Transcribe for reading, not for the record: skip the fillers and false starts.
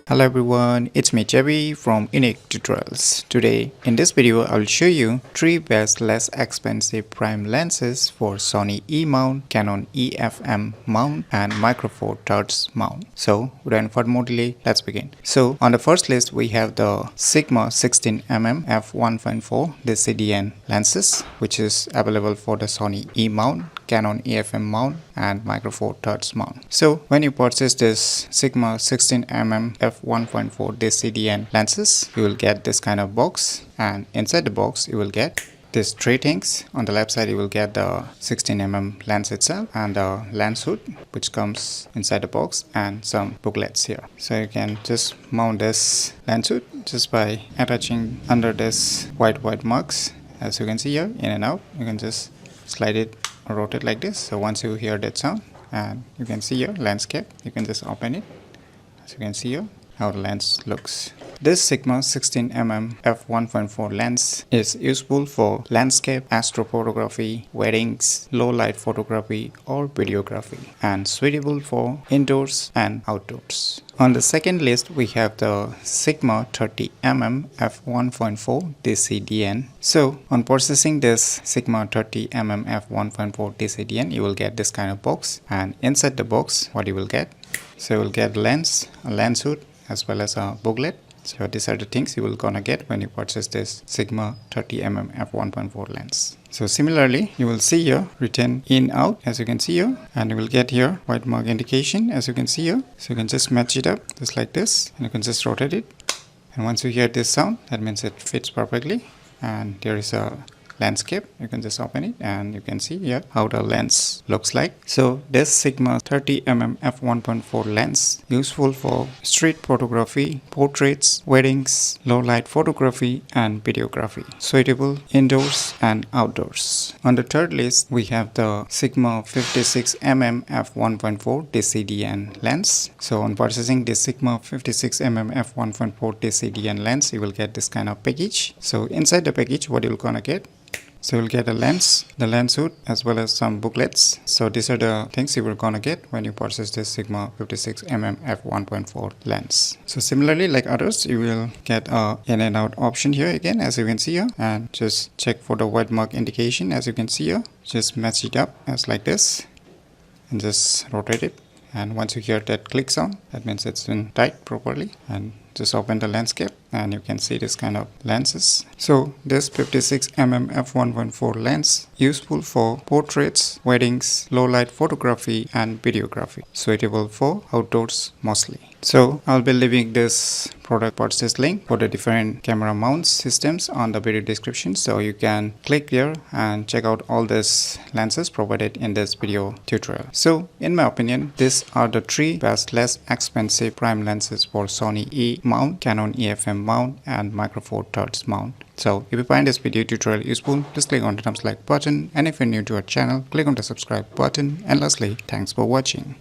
Hello everyone, it's me Chevy from UniqueTutorials. Today in this video I will show you 3 best less expensive prime lenses for Sony E mount, Canon EF-M mount and Micro Four Thirds mount. So without further more delay, let's begin. So on the first list we have the Sigma 16mm f1.4 this CDN lenses, which is available for the Sony E mount, Canon EF-M mount and Micro Four Thirds mount. So when you purchase this Sigma 16mm f1.4 this CDN lenses, you will get this kind of box, and inside the box you will get these 3 things. On the left side you will get the 16mm lens itself and the lens hood which comes inside the box and some booklets here. So you can just mount this lens hood just by attaching under this white marks. As you can see here, in and out, you can just slide it or rotate like this. So once you hear that sound, and you can see here landscape, you can just open it. As you can see here how the lens looks. This Sigma 16mm f1.4 lens is useful for landscape, astrophotography, weddings, low light photography or videography, and suitable for indoors and outdoors. On the second list we have the Sigma 30mm f1.4 DCDN. So on purchasing this Sigma 30mm f1.4 DCDN, you will get this kind of box, and inside the box what you will get, so you will get lens, a lens hood as well as a booklet. So these are the things you will gonna get when you purchase this Sigma 30mm f1.4 lens. So similarly, you will see here written in out, as you can see here, and you will get here white mark indication, as you can see here. So you can just match it up just like this, and you can just rotate it, and once you hear this sound, that means it fits perfectly. And there is a landscape, you can just open it and you can see here how the lens looks like. So this Sigma 30mm f1.4 lens useful for street photography, portraits, weddings, low light photography and videography, suitable indoors and outdoors. On the third list we have the Sigma 56mm f1.4 DCDN lens. So on purchasing this Sigma 56mm f1.4 DCDN lens, you will get this kind of package. So inside the package what you're gonna get, so you'll get a lens, the lens hood as well as some booklets. So these are the things you were gonna get when you purchase this Sigma 56mm f1.4 lens. So similarly like others, you will get a in and out option here again, as you can see here, and just check for the white mark indication. As you can see here, just match it up as like this and just rotate it, and once you hear that click sound, that means it's been tight properly. And just open the landscape and you can see this kind of lenses. So this 56mm f1.4 lens useful for portraits, weddings, low light photography and videography, suitable for outdoors mostly. So I'll be leaving this product purchase link for the different camera mount systems on the video description, so you can click here and check out all these lenses provided in this video tutorial. So in my opinion, these are the 3 best less expensive prime lenses for Sony E mount, Canon EF-M mount and Micro Four Thirds mount. So if you find this video tutorial useful, please click on the thumbs like button, and if you're new to our channel, click on the subscribe button, and lastly, thanks for watching.